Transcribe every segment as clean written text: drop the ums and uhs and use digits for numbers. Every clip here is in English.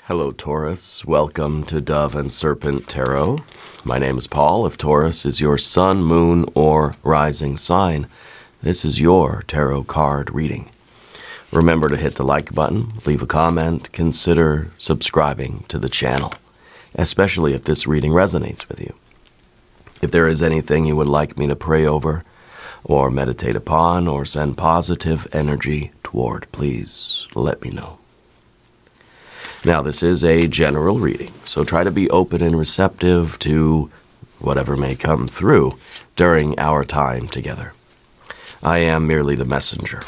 Hello, Taurus. Welcome to Dove and Serpent Tarot. My name is Paul. If Taurus is your sun, moon, or rising sign, this is your tarot card reading. Remember to hit the like button, leave a comment, consider subscribing to the channel, especially if this reading resonates with you. If there is anything you would like me to pray over, or meditate upon, or send positive energy toward, please let me know. Now, this is a general reading, so try to be open and receptive to whatever may come through during our time together. I am merely the messenger,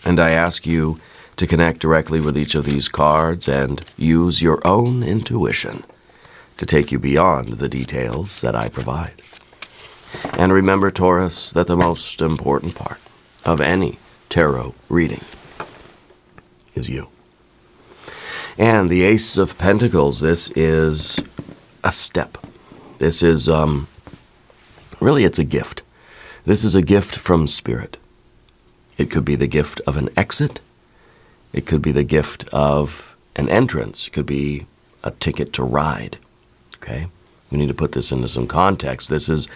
and I ask you to connect directly with each of these cards and use your own intuition to take you beyond the details that I provide. And remember, Taurus, that the most important part of any tarot reading is you. And the Ace of Pentacles, this is a step. This is, really it's a gift. This is a gift from Spirit. It could be the gift of an exit. It could be the gift of an entrance. It could be a ticket to ride, okay? We need to put this into some context. This is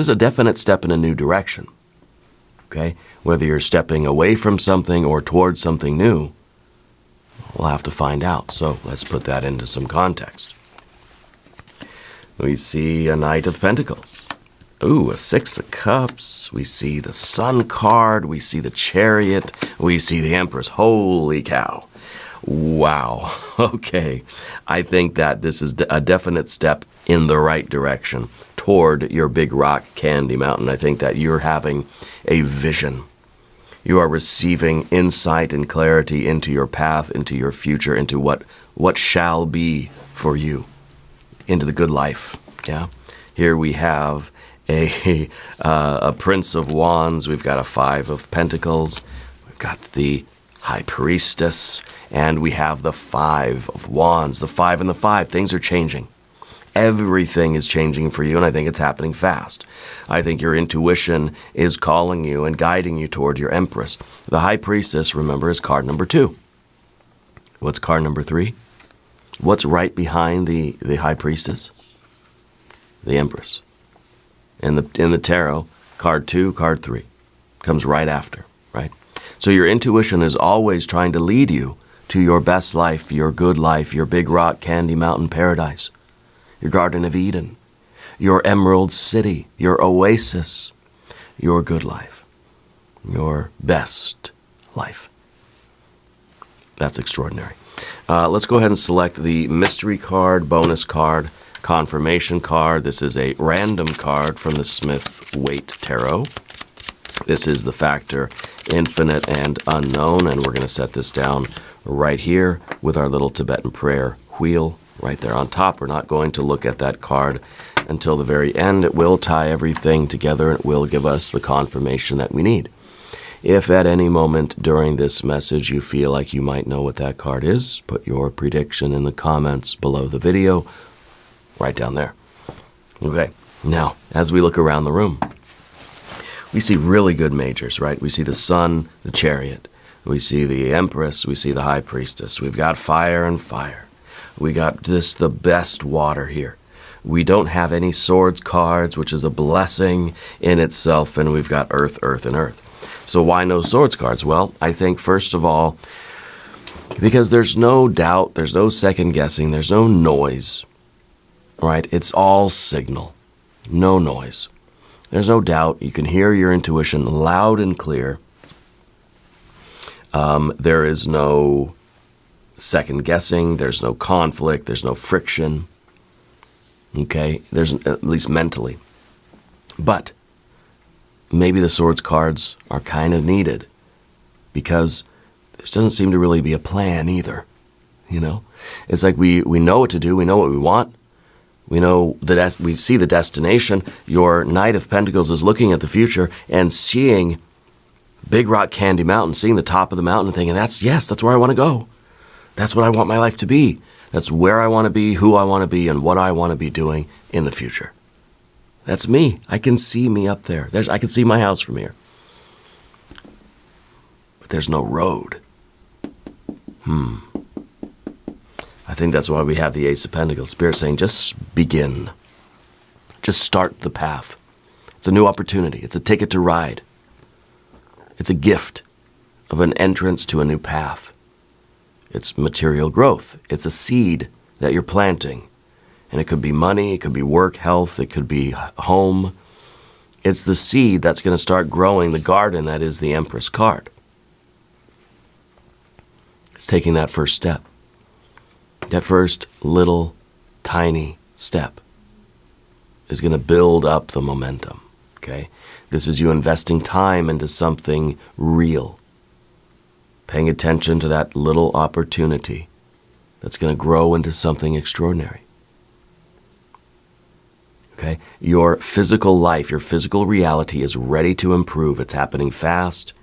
a definite step in a new direction, okay? Whether you're stepping away from something or towards something new, we'll have to find out. So let's put that into some context. We see a Knight of Pentacles. Ooh, a Six of Cups. We see the Sun card. We see the Chariot. We see the Empress. Holy cow. Wow. Okay. I think that this is a definite step in the right direction toward your big rock candy mountain. I think that you're having a vision. You are receiving insight and clarity into your path, into your future, into what shall be for you, into the good life. Yeah. Here we have a Prince of Wands. We've got a Five of Pentacles. We've got the High Priestess, and we have the Five of Wands. The Five and the Five. Things are changing. Everything is changing for you, and I think it's happening fast. I think your intuition is calling you and guiding you toward your Empress. The High Priestess, remember, is card number 2. What's card number 3? What's right behind the High Priestess? The Empress. In the tarot, card 2, card 3 comes right after, right? So your intuition is always trying to lead you to your best life, your good life, your big rock candy mountain paradise, your Garden of Eden, your Emerald City, your oasis, your good life, your best life. That's extraordinary. Let's go ahead and select the mystery card, bonus card, confirmation card. This is a random card from the Smith-Waite Tarot. This is the factor infinite and unknown, and we're going to set this down right here with our little Tibetan prayer wheel right there on top. We're not going to look at that card until the very end. It will tie everything together. It will give us the confirmation that we need. If at any moment during this message you feel like you might know what that card is, put your prediction in the comments below the video, right down there. Okay, now, as we look around the room, we see really good majors, right? We see the Sun, the Chariot. We see the Empress. We see the High Priestess. We've got fire and fire. We got just the best water here. We don't have any swords cards, which is a blessing in itself, and we've got earth, earth, and earth. So why no swords cards? Well, I think, first of all, because there's no doubt, there's no second guessing, there's no noise, right? It's all signal, no noise. There's no doubt. You can hear your intuition loud and clear. There is no second guessing, there's no conflict, there's no friction, okay? There's, at least mentally. But maybe the swords cards are kind of needed because there doesn't seem to really be a plan either, you know? It's like we know what to do, we know what we want, we know that we see the destination. Your Knight of Pentacles is looking at the future and seeing Big Rock Candy Mountain, seeing the top of the mountain and thinking, that's where I want to go. That's what I want my life to be. That's where I want to be, who I want to be, and what I want to be doing in the future. That's me. I can see me up there. I can see my house from here. But there's no road. I think that's why we have the Ace of Pentacles. Spirit saying, just begin. Just start the path. It's a new opportunity. It's a ticket to ride. It's a gift of an entrance to a new path. It's material growth. It's a seed that you're planting. And it could be money, it could be work, health, it could be home. It's the seed that's going to start growing the garden that is the Empress card. It's taking that first step. That first little tiny step is going to build up the momentum, okay? This is you investing time into something real. Paying attention to that little opportunity that's going to grow into something extraordinary. Okay? Your physical life, your physical reality is ready to improve. It's happening fast.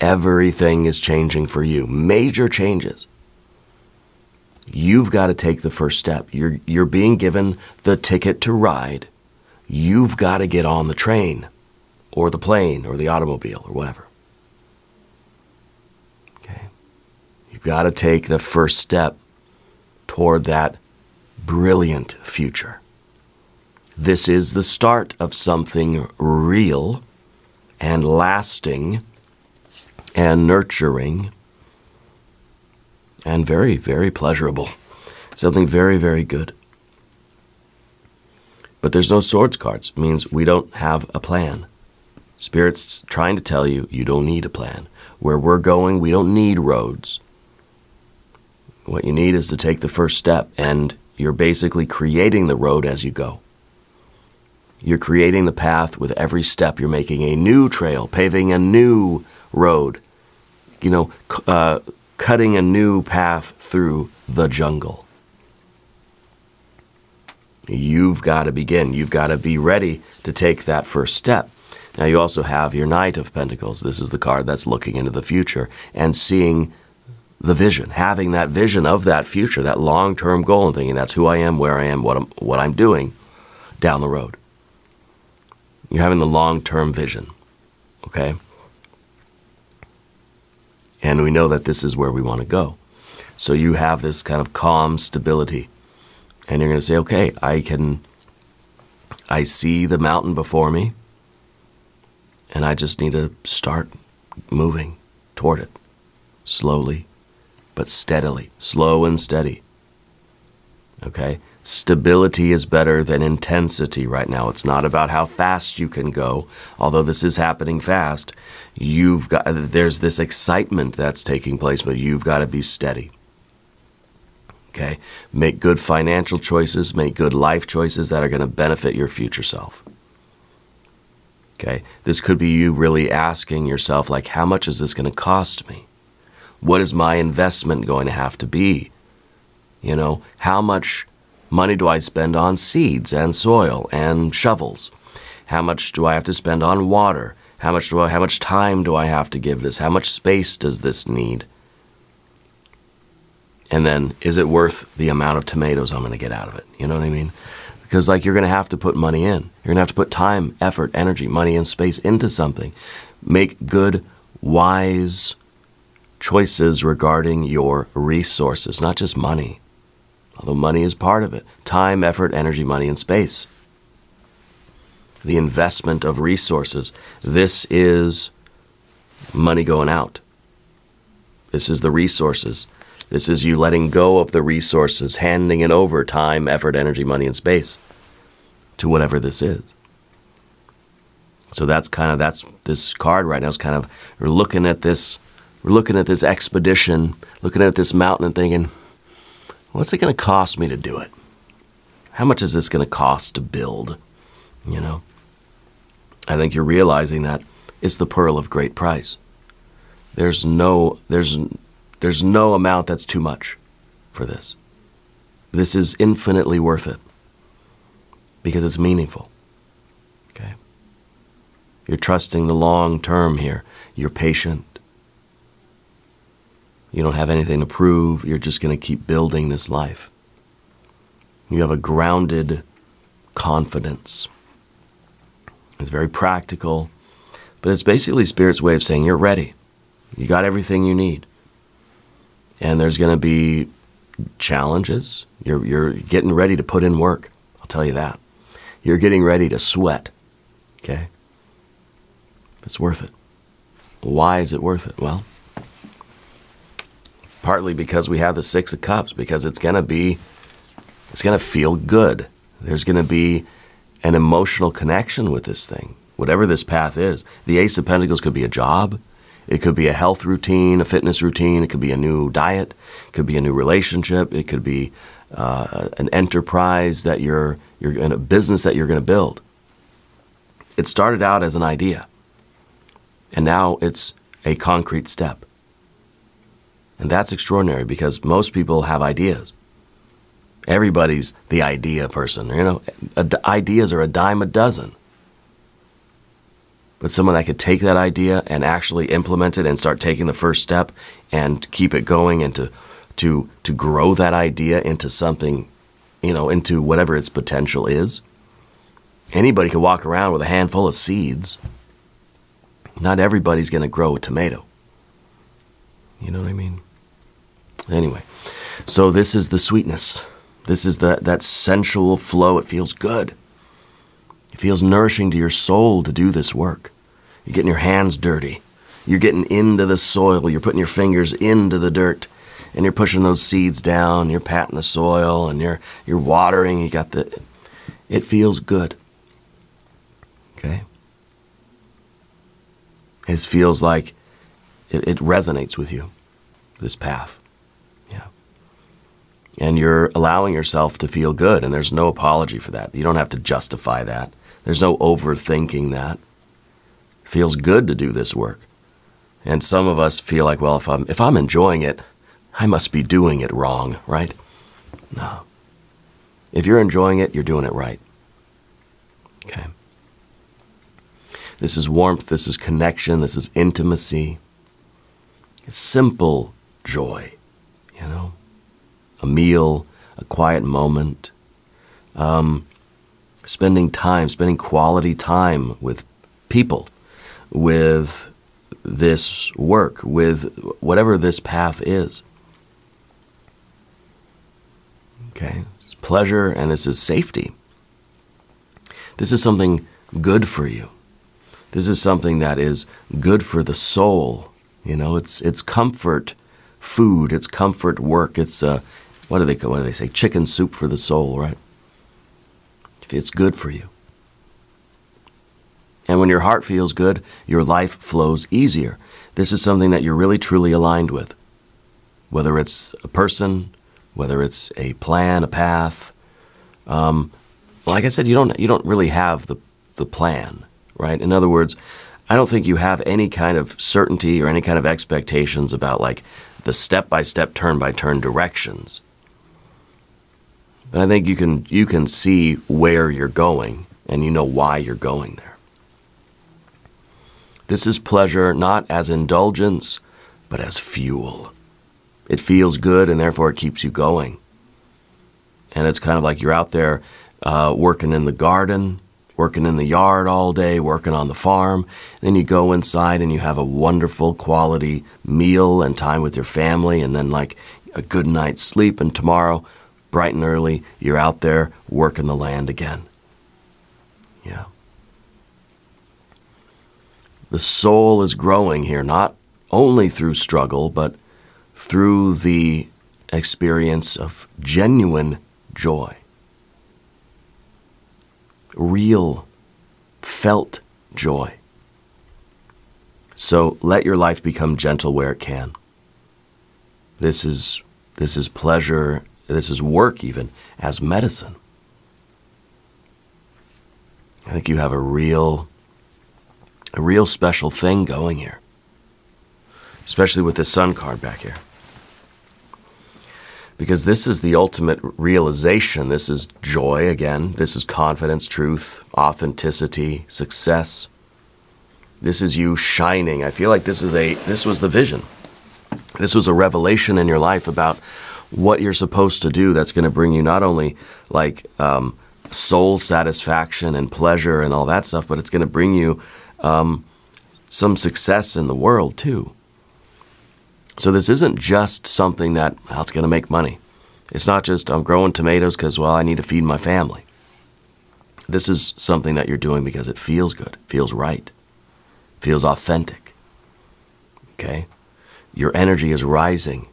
Everything is changing for you. Major changes. You've got to take the first step. You're being given the ticket to ride. You've got to get on the train or the plane or the automobile or whatever. Okay? You've got to take the first step toward that brilliant future. This is the start of something real and lasting and nurturing and very, very pleasurable. Something very, very good. But there's no swords cards. It means we don't have a plan. Spirit's trying to tell you, you don't need a plan. Where we're going, we don't need roads. What you need is to take the first step, and you're basically creating the road as you go. You're creating the path with every step. You're making a new trail, paving a new road, cutting a new path through the jungle. You've got to begin. You've got to be ready to take that first step. Now you also have your Knight of Pentacles. This is the card that's looking into the future and seeing the vision, having that vision of that future, that long-term goal, and thinking that's who I am, where I am, what I'm doing down the road. You're having the long-term vision, okay? And we know that this is where we want to go. So you have this kind of calm stability. And you're going to say, okay, I see the mountain before me, and I just need to start moving toward it, slowly, but steadily, slow and steady, okay? Stability is better than intensity right now. It's not about how fast you can go, although this is happening fast. There's this excitement that's taking place, but you've got to be steady. Okay? Make good financial choices, make good life choices that are going to benefit your future self. Okay? This could be you really asking yourself, like, how much is this going to cost me? What is my investment going to have to be? How much money do I spend on seeds and soil and shovels? How much do I have to spend on water? How much time do I have to give this? How much space does this need? And then, is it worth the amount of tomatoes I'm going to get out of it? You know what I mean? Because you're going to have to put money in. You're going to have to put time, effort, energy, money, and space into something. Make good, wise choices regarding your resources, not just money. Although money is part of it. Time, effort, energy, money, and space. The investment of resources. This is money going out. This is the resources. This is you letting go of the resources, handing it over, time, effort, energy, money, and space, to whatever this is. So that's this card right now is kind of, we're looking at this expedition, looking at this mountain and thinking, what's it going to cost me to do it? How much is this going to cost to build? I think you're realizing that it's the pearl of great price. There's no amount that's too much for this. This is infinitely worth it because it's meaningful. Okay? You're trusting the long term here. You're patient. You don't have anything to prove. You're just going to keep building this life. You have a grounded confidence. It's very practical, but it's basically Spirit's way of saying you're ready. You got everything you need. And there's going to be challenges. You're getting ready to put in work. I'll tell you that. You're getting ready to sweat. Okay? It's worth it. Why is it worth it? Well, partly because we have the Six of Cups, because it's going to feel good. There's going to be an emotional connection with this thing, whatever this path is. The Ace of Pentacles could be a job. It could be a health routine, a fitness routine. It could be a new diet. It could be a new relationship. It could be an enterprise that you're in, a business that you're going to build. It started out as an idea, and now it's a concrete step. And that's extraordinary, because most people have ideas. Everybody's the idea person. You know, ideas are a dime a dozen. But someone that could take that idea and actually implement it and start taking the first step and keep it going, and to grow that idea into something, you know, into whatever its potential is. Anybody could walk around with a handful of seeds. Not everybody's going to grow a tomato. You know what I mean? Anyway, so this is the sweetness. This is that sensual flow. It feels good. It feels nourishing to your soul to do this work. You're getting your hands dirty. You're getting into the soil. You're putting your fingers into the dirt, and you're pushing those seeds down. You're patting the soil, and you're watering. You got the. It feels good. Okay. It feels like it resonates with you. This path. Yeah. And you're allowing yourself to feel good, and there's no apology for that. You don't have to justify that. There's no overthinking that. It feels good to do this work. And some of us feel like, well, if I'm enjoying it, I must be doing it wrong, right? No. If you're enjoying it, you're doing it right. Okay. This is warmth, this is connection, this is intimacy. It's simple joy, you know? A meal, a quiet moment, spending quality time with people, with this work, with whatever this path is. Okay, it's pleasure, and this is safety. This is something good for you. This is something that is good for the soul. You know, it's comfort food, it's comfort work, it's what do they say? Chicken soup for the soul, right? It's good for you. And when your heart feels good, your life flows easier. This is something that you're really truly aligned with. Whether it's a person, whether it's a plan, a path. Like I said, you don't really have the plan, right? In other words, I don't think you have any kind of certainty or any kind of expectations about like the step-by-step, turn-by-turn directions. But I think you can see where you're going, and you know why you're going there. This is pleasure not as indulgence, but as fuel. It feels good, and therefore it keeps you going. And it's kind of like you're out there working in the garden, working in the yard all day, working on the farm. Then you go inside and you have a wonderful quality meal and time with your family, and then like a good night's sleep, and tomorrow, bright and early, you're out there working the land again. Yeah. The soul is growing here, not only through struggle, but through the experience of genuine joy. Real, felt joy. So let your life become gentle where it can. This is pleasure, this is work even, as medicine. I think you have a real special thing going here. Especially with this Sun card back here. Because this is the ultimate realization. This is joy again. This is confidence, truth, authenticity, success. This is you shining. I feel like this was the vision. This was a revelation in your life about what you're supposed to do that's going to bring you not only like soul satisfaction and pleasure and all that stuff, but it's going to bring you some success in the world too. So this isn't just something that, well, it's going to make money. It's not just I'm growing tomatoes because, well, I need to feed my family. This is something that you're doing because it feels good, feels right, feels authentic. Okay? Your energy is rising.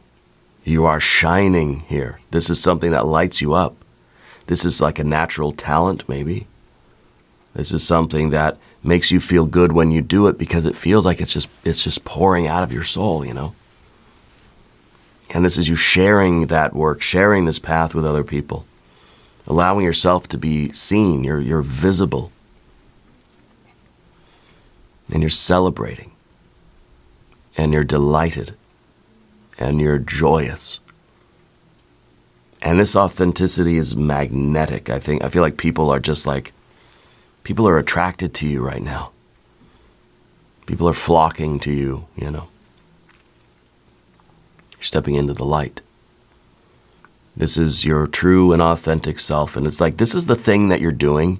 You are shining here. This is something that lights you up. This is like a natural talent, maybe. This is something that makes you feel good when you do it because it feels like it's just pouring out of your soul, you know? And this is you sharing that work, sharing this path with other people, allowing yourself to be seen. You're visible. And you're celebrating. And you're delighted. And you're joyous. And this authenticity is magnetic. I feel like people are just like, people are attracted to you right now. People are flocking to you, you know. You're stepping into the light. This is your true and authentic self. And it's like, this is the thing that you're doing.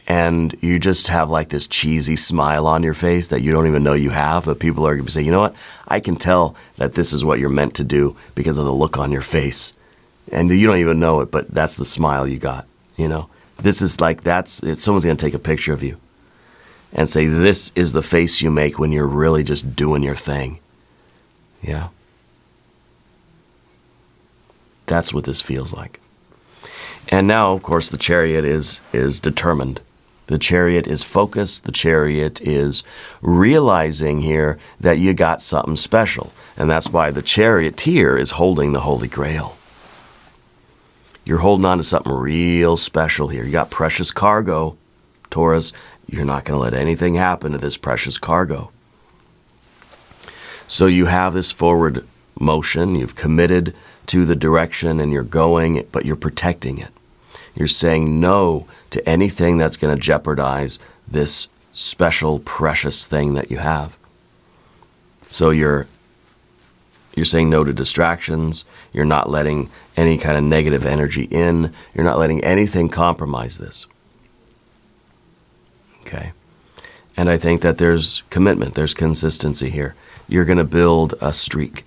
And you just have like this cheesy smile on your face that you don't even know you have. But people are going to say, you know what? I can tell that this is what you're meant to do because of the look on your face. And you don't even know it, but that's the smile you got, you know. This is like, someone's going to take a picture of you and say, this is the face you make when you're really just doing your thing. Yeah. That's what this feels like. And now, of course, the chariot is determined. The chariot is focused. The chariot is realizing here that you got something special. And that's why the charioteer is holding the Holy Grail. You're holding on to something real special here. You got precious cargo, Taurus. You're not going to let anything happen to this precious cargo. So you have this forward motion. You've committed to the direction and you're going, but you're protecting it. You're saying no to anything that's going to jeopardize this special, precious thing that you have. So you're saying no to distractions. You're not letting any kind of negative energy in. You're not letting anything compromise this. Okay? And I think that there's commitment. There's consistency here. You're going to build a streak.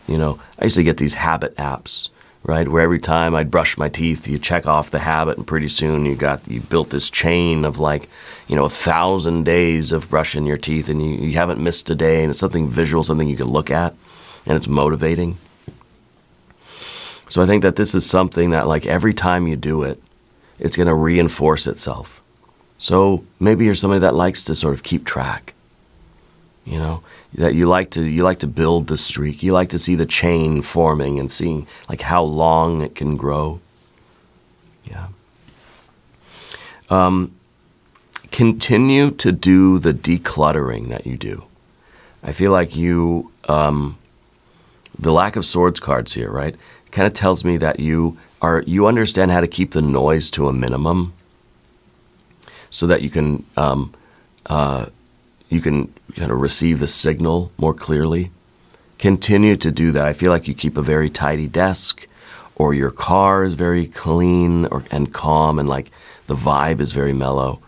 You know, I used to get these habit apps, right? Where every time I'd brush my teeth, you check off the habit, and pretty soon you built this chain of like, 1,000 days of brushing your teeth, and you haven't missed a day, and it's something visual, something you can look at, and it's motivating. So I think that this is something that like every time you do it, it's going to reinforce itself. So maybe you're somebody that likes to sort of keep track, that you like to build the streak. You like to see the chain forming and seeing like how long it can grow. Yeah. Continue to do the decluttering that you do. I feel like you, the lack of swords cards here, right, kind of tells me that you understand how to keep the noise to a minimum, so that you can kind of receive the signal more clearly. Continue to do that. I feel like you keep a very tidy desk, or your car is very clean and calm, and like the vibe is very mellow.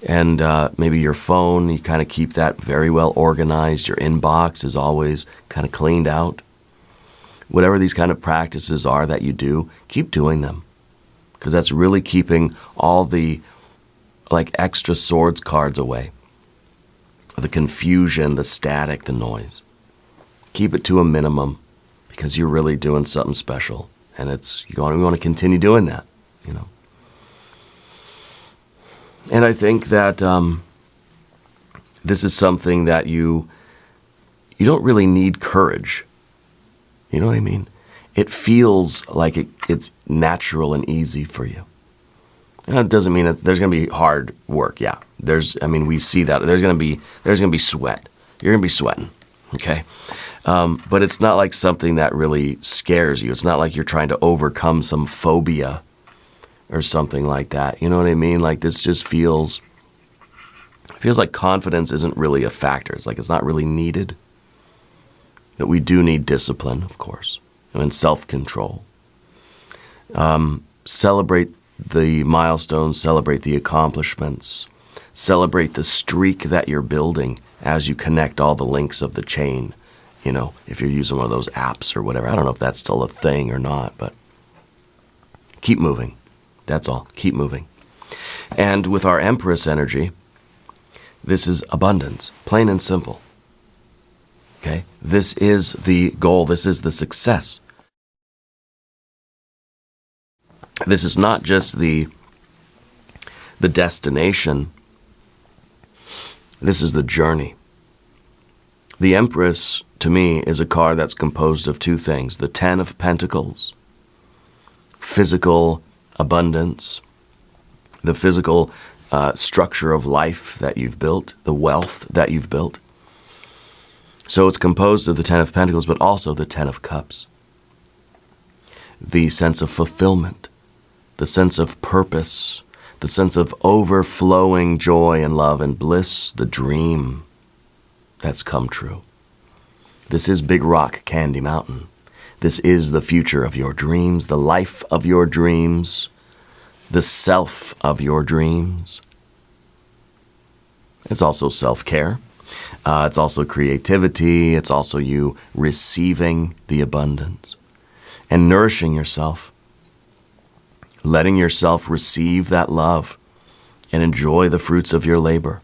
And maybe your phone, you kind of keep that very well organized. Your inbox is always kind of cleaned out. Whatever these kind of practices are that you do, keep doing them, because that's really keeping all the like extra swords cards away. The confusion, the static, the noise. Keep it to a minimum, because you're really doing something special, and we want to continue doing that, And I think that this is something that you don't really need courage. You know what I mean? It feels like it's natural and easy for you. And it doesn't mean there's going to be hard work. Yeah, we see that there's going to be sweat. You're going to be sweating, okay? But it's not like something that really scares you. It's not like you're trying to overcome some phobia or something like that. You know what I mean? Like this just feels like confidence isn't really a factor. It's like it's not really needed. But we do need discipline, of course, and self-control. Celebrate the milestones, celebrate the accomplishments, celebrate the streak that you're building as you connect all the links of the chain You know, if you're using one of those apps or whatever. I don't know if that's still a thing or not, but keep moving. That's all. Keep moving. And with our Empress energy, this is abundance, plain and simple. Okay? This is the goal. This is the success. This is not just the destination. This is the journey. The Empress, to me, is a card that's composed of two things. The Ten of Pentacles, physical abundance, the physical structure of life that you've built, the wealth that you've built. So it's composed of the Ten of Pentacles, but also the Ten of Cups. The sense of fulfillment, the sense of purpose, the sense of overflowing joy and love and bliss, the dream that's come true. This is Big Rock Candy Mountain. This is the future of your dreams, the life of your dreams, the self of your dreams. It's also self-care. It's also creativity. It's also you receiving the abundance and nourishing yourself, letting yourself receive that love and enjoy the fruits of your labor.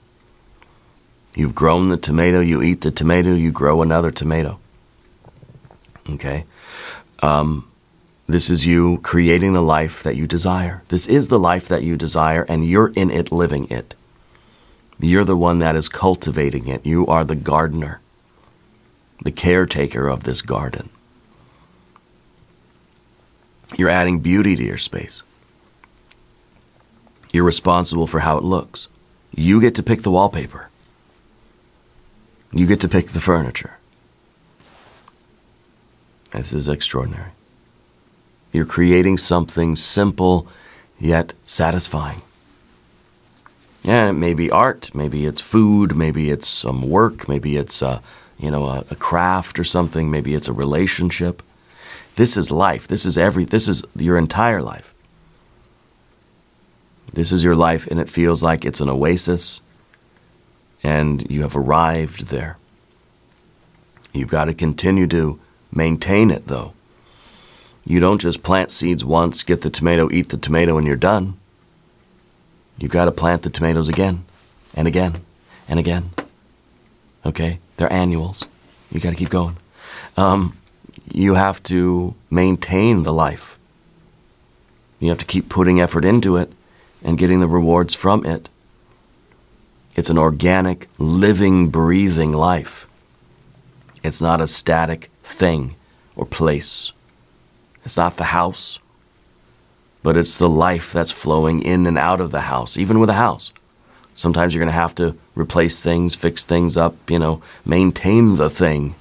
You've grown the tomato, you eat the tomato, you grow another tomato. Okay? This is you creating the life that you desire. This is the life that you desire, and you're in it, living it. You're the one that is cultivating it. You are the gardener, the caretaker of this garden. You're adding beauty to your space. You're responsible for how it looks. You get to pick the wallpaper. You get to pick the furniture. This is extraordinary. You're creating something simple yet satisfying. Yeah, it may be art, maybe it's food, maybe it's some work, maybe it's a craft or something, maybe it's a relationship. This is life. This is your entire life. This is your life, and it feels like it's an oasis, and you have arrived there. You've got to continue to maintain it, though. You don't just plant seeds once, get the tomato, eat the tomato, and you're done. You've got to plant the tomatoes again, and again, and again. Okay? They're annuals. You've got to keep going. You have to maintain the life. You have to keep putting effort into it and getting the rewards from it. It's an organic, living, breathing life. It's not a static thing or place. It's not the house, but it's the life that's flowing in and out of the house, even with a house. Sometimes you're going to have to replace things, fix things up, maintain the thing.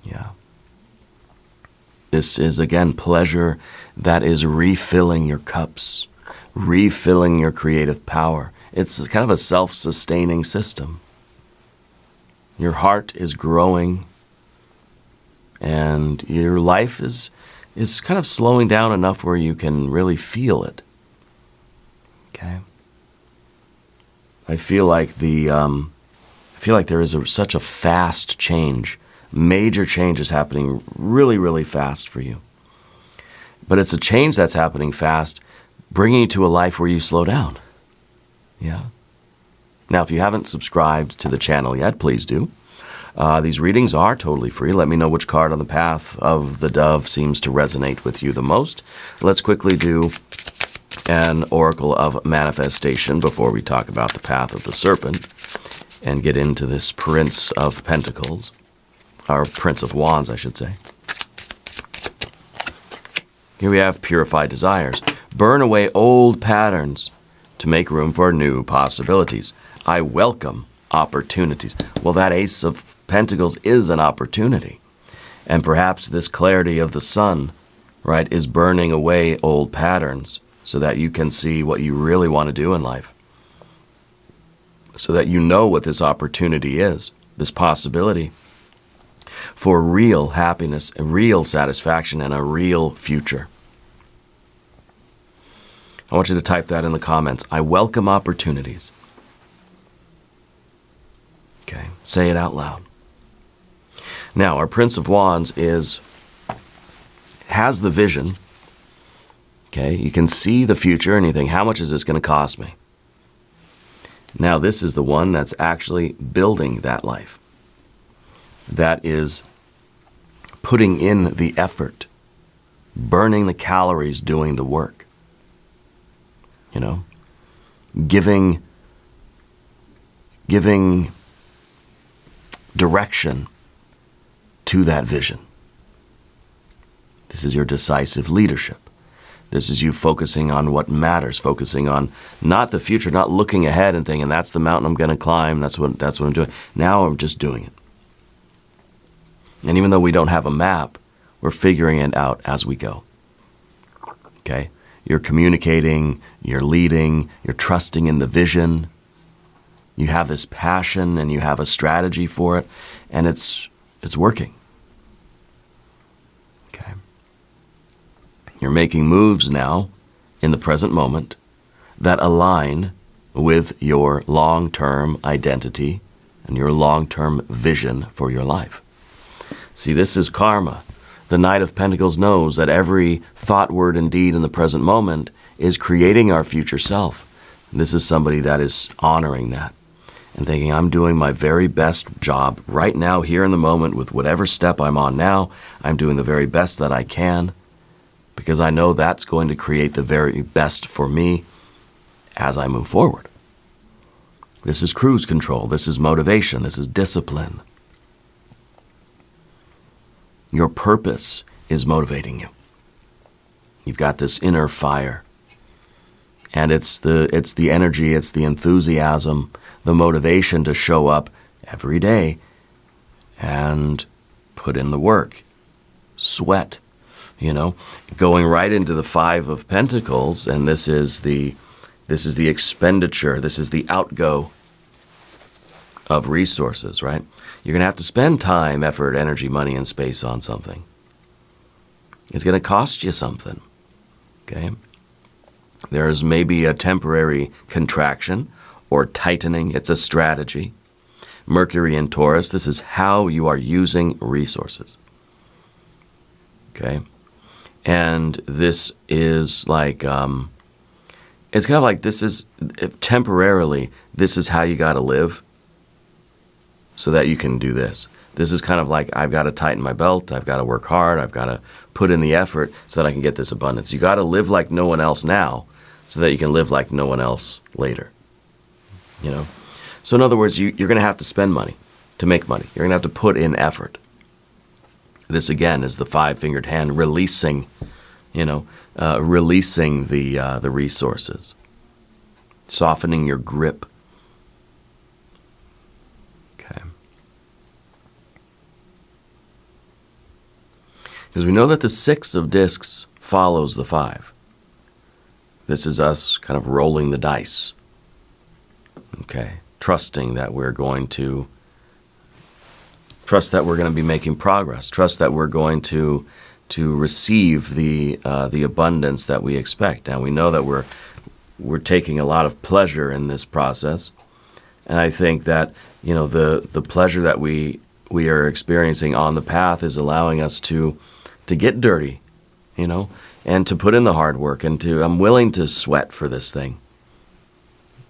Yeah. This is, again, pleasure that is refilling your cups, refilling your creative power. It's kind of a self-sustaining system. Your heart is growing, and your life is kind of slowing down enough where you can really feel it. Okay? I feel like there is such a fast change. Major change is happening really, really fast for you. But it's a change that's happening fast, bringing you to a life where you slow down. Yeah. Now, if you haven't subscribed to the channel yet, please do. These readings are totally free. Let me know which card on the path of the dove seems to resonate with you the most. Let's quickly do an oracle of manifestation before we talk about the path of the serpent and get into this Prince of Pentacles, or Prince of Wands, I should say. Here we have purified desires. Burn away old patterns to make room for new possibilities. I welcome opportunities. Well, that Ace of Pentacles is an opportunity. And perhaps this clarity of the sun, right, is burning away old patterns so that you can see what you really want to do in life. So that you know what this opportunity is, this possibility for real happiness, a real satisfaction, and a real future. I want you to type that in the comments. I welcome opportunities. Okay, say it out loud. Now, our Prince of Wands has the vision. Okay, you can see the future and you think, how much is this going to cost me? Now, this is the one that's actually building that life. That is putting in the effort, burning the calories, doing the work. You know, giving direction to that vision. This is your decisive leadership. This is you focusing on what matters, focusing on not the future, not looking ahead and thinking, that's the mountain I'm going to climb, that's what I'm doing. Now I'm just doing it. And even though we don't have a map, we're figuring it out as we go. Okay? You're communicating, you're leading, you're trusting in the vision. You have this passion and you have a strategy for it, and it's working. Okay? You're making moves now in the present moment that align with your long-term identity and your long-term vision for your life. See, this is karma. The Knight of Pentacles knows that every thought, word, and deed in the present moment is creating our future self. And this is somebody that is honoring that and thinking, I'm doing my very best job right now, here in the moment, with whatever step I'm on now. I'm doing the very best that I can because I know that's going to create the very best for me as I move forward. This is cruise control. This is motivation. This is discipline. Your purpose is motivating you. You've got this inner fire. And it's the energy, it's the enthusiasm, the motivation to show up every day and put in the work. Sweat, you know, going right into the Five of Pentacles, and this is the expenditure, this is the outgo of resources, right? You're going to have to spend time, effort, energy, money, and space on something. It's going to cost you something, okay? There's maybe a temporary contraction or tightening. It's a strategy. Mercury in Taurus, this is how you are using resources, okay? And this is like, it's kind of like this is, temporarily, this is how you got to live, so that you can do this. This is kind of like, I've got to tighten my belt, I've got to work hard, I've got to put in the effort so that I can get this abundance. You got to live like no one else now so that you can live like no one else later. You know? So in other words, you're going to have to spend money to make money. You're going to have to put in effort. This again is the five-fingered hand releasing, releasing the resources, softening your grip. Because we know that the Six of Discs follows the Five. This is us kind of rolling the dice. Okay, trusting that we're going to be making progress. Trust that we're going to receive the abundance that we expect. And we know that we're taking a lot of pleasure in this process. And I think that, you know, the pleasure that we are experiencing on the path is allowing us to get dirty, you know, and to put in the hard work, and I'm willing to sweat for this thing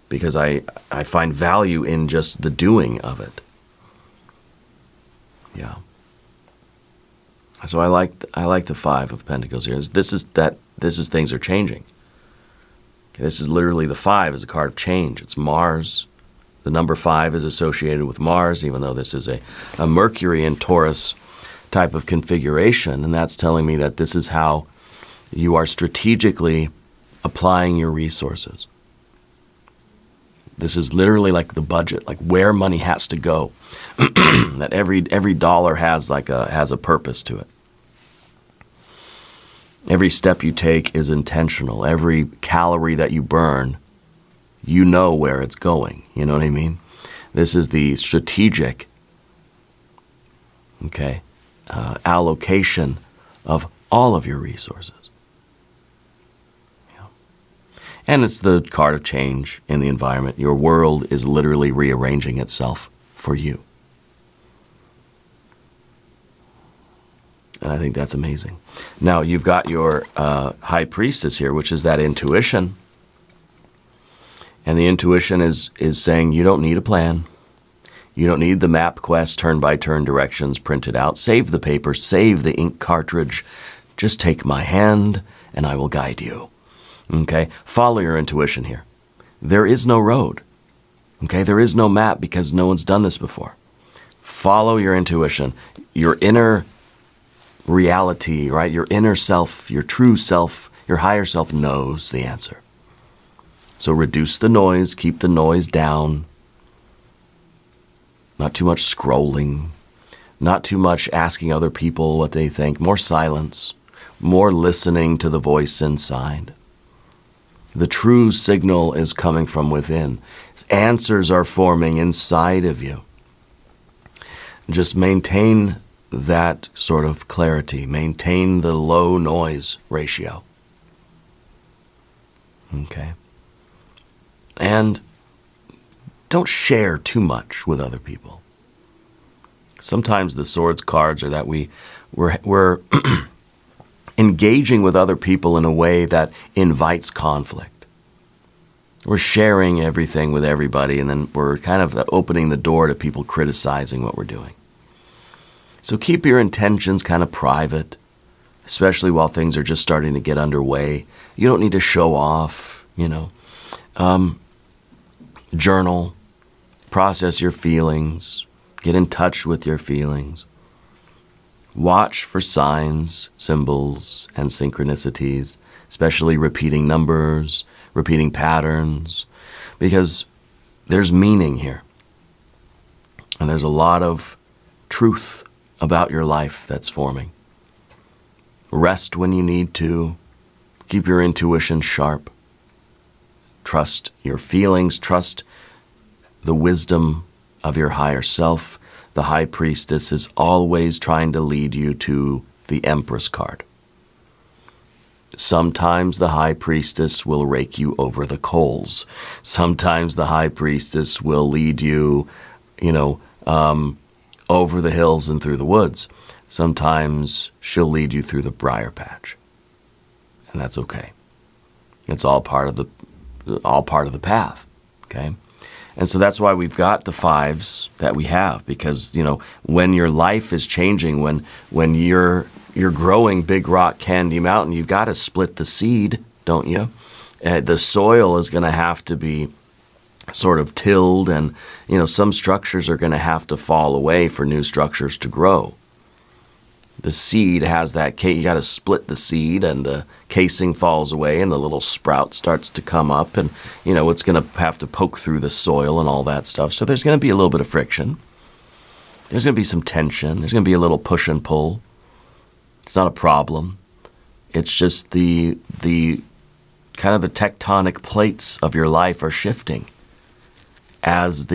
because I find value in just the doing of it. Yeah. So I like the Five of Pentacles here. This is things are changing. Okay, this is literally the Five is a card of change. It's Mars. The number 5 is associated with Mars, even though this is a Mercury in Taurus type of configuration, and that's telling me that this is how you are strategically applying your resources. This is literally like the budget, like where money has to go. That every dollar has a purpose to it. Every step you take is intentional. Every calorie that you burn, you know where it's going. You know what I mean? This is the strategic, okay, allocation of all of your resources. Yeah. And it's the card of change in the environment. Your world is literally rearranging itself for you. And I think that's amazing. Now, you've got your high priestess here, which is that intuition. And the intuition is saying you don't need a plan. You don't need the MapQuest turn-by-turn directions printed out. Save the paper, save the ink cartridge. Just take my hand and I will guide you. Okay? Follow your intuition here. There is no road. Okay? There is no map because no one's done this before. Follow your intuition. Your inner reality, right? Your inner self, your true self, your higher self knows the answer. So reduce the noise, keep the noise down. Not too much scrolling, not too much asking other people what they think. More silence, more listening to the voice inside. The true signal is coming from within. Answers are forming inside of you. Just maintain that sort of clarity. Maintain the low noise ratio. Okay? And don't share too much with other people. Sometimes the Swords cards are that we're engaging with other people in a way that invites conflict. We're sharing everything with everybody, and then we're kind of opening the door to people criticizing what we're doing. So keep your intentions kind of private, especially while things are just starting to get underway. You don't need to show off, Journal. Process your feelings. Get in touch with your feelings. Watch for signs, symbols, and synchronicities, especially repeating numbers, repeating patterns, because there's meaning here. And there's a lot of truth about your life that's forming. Rest when you need to. Keep your intuition sharp. Trust your feelings. Trust the wisdom of your higher self. The High Priestess is always trying to lead you to the Empress card. Sometimes the High Priestess will rake you over the coals. Sometimes the High Priestess will lead you, over the hills and through the woods. Sometimes she'll lead you through the briar patch. And that's okay. It's all part of the path, okay? And so that's why we've got the fives that we have, because, when your life is changing, when you're growing Big Rock Candy Mountain, you've got to split the seed, don't you? The soil is going to have to be sort of tilled, and, some structures are going to have to fall away for new structures to grow. The seed has that, you got to split the seed, and the casing falls away, and the little sprout starts to come up, and, it's going to have to poke through the soil and all that stuff. So there's going to be a little bit of friction. There's going to be some tension. There's going to be a little push and pull. It's not a problem. It's just the kind of the tectonic plates of your life are shifting as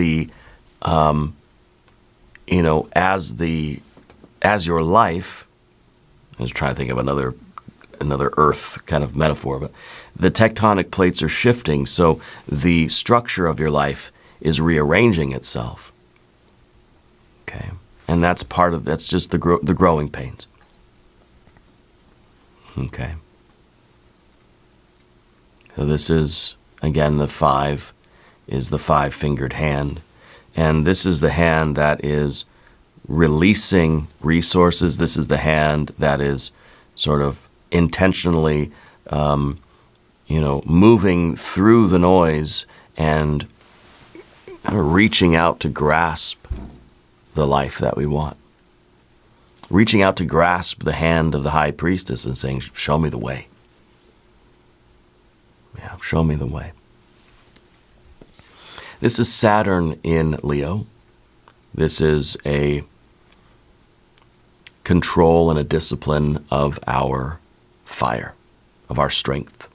as your life, I was trying to think of another Earth kind of metaphor, but the tectonic plates are shifting, so the structure of your life is rearranging itself. Okay, and that's just the growing pains. Okay. So this is, again, the 5 is the 5-fingered hand, and this is the hand that is releasing resources. This is the hand that is sort of intentionally, moving through the noise and reaching out to grasp the life that we want. Reaching out to grasp the hand of the High Priestess and saying, show me the way. Yeah, show me the way. This is Saturn in Leo. This is a control and a discipline of our fire, of our strength.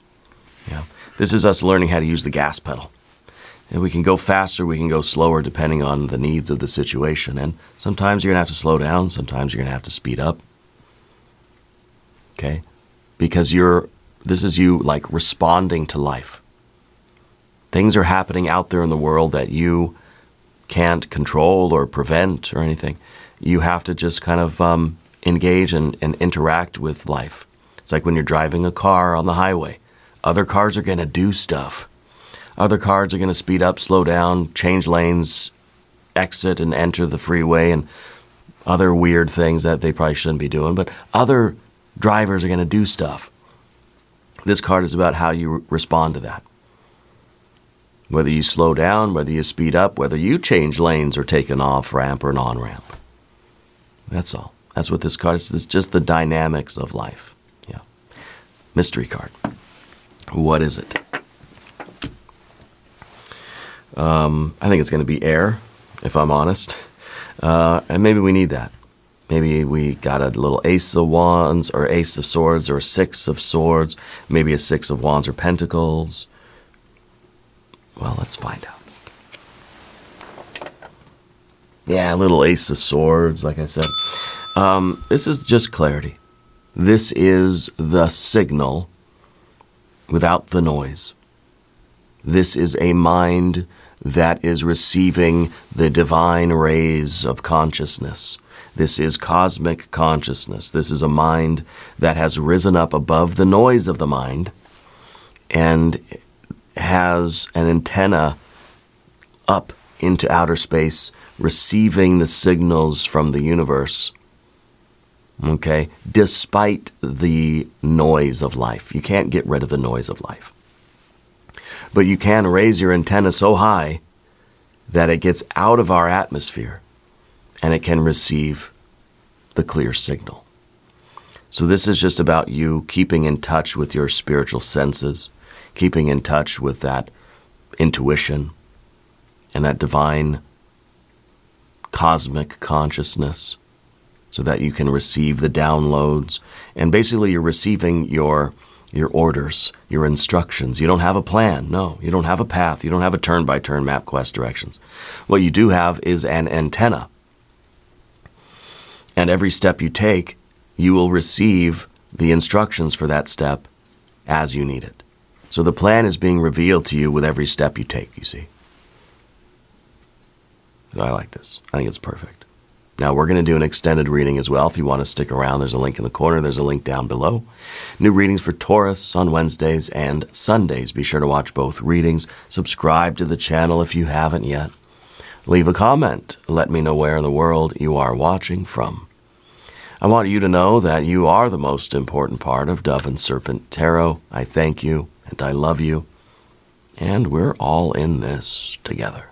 Yeah. This is us learning how to use the gas pedal. And we can go faster, we can go slower, depending on the needs of the situation. And sometimes you're going to have to slow down, sometimes you're going to have to speed up. Okay? Because this is you like responding to life. Things are happening out there in the world that you can't control or prevent or anything. You have to just kind of engage and interact with life. It's like when you're driving a car on the highway. Other cars are going to do stuff. Other cars are going to speed up, slow down, change lanes, exit and enter the freeway, and other weird things that they probably shouldn't be doing. But other drivers are going to do stuff. This card is about how you respond to that. Whether you slow down, whether you speed up, whether you change lanes or take an off-ramp or an on-ramp. That's all. That's what this card is. It's just the dynamics of life. Yeah. Mystery card. What is it? I think it's going to be air, if I'm honest. And maybe we need that. Maybe we got a little ace of wands or ace of swords or a six of swords. Maybe a six of wands or pentacles. Well, let's find out. Yeah, a little ace of swords, like I said. This is just clarity. This is the signal without the noise. This is a mind that is receiving the divine rays of consciousness. This is cosmic consciousness. This is a mind that has risen up above the noise of the mind and has an antenna up into outer space, receiving the signals from the universe, okay, despite the noise of life. You can't get rid of the noise of life. But you can raise your antenna so high that it gets out of our atmosphere and it can receive the clear signal. So this is just about you keeping in touch with your spiritual senses, keeping in touch with that intuition and that divine cosmic consciousness so that you can receive the downloads. And basically you're receiving your orders, your instructions. You don't have a plan. No, you don't have a path. You don't have a turn-by-turn map quest directions. What you do have is an antenna. And every step you take, you will receive the instructions for that step as you need it. So the plan is being revealed to you with every step you take, you see. I like this. I think it's perfect. Now, we're going to do an extended reading as well. If you want to stick around, there's a link in the corner. There's a link down below. New readings for Taurus on Wednesdays and Sundays. Be sure to watch both readings. Subscribe to the channel if you haven't yet. Leave a comment. Let me know where in the world you are watching from. I want you to know that you are the most important part of Dove and Serpent Tarot. I thank you and I love you. And we're all in this together.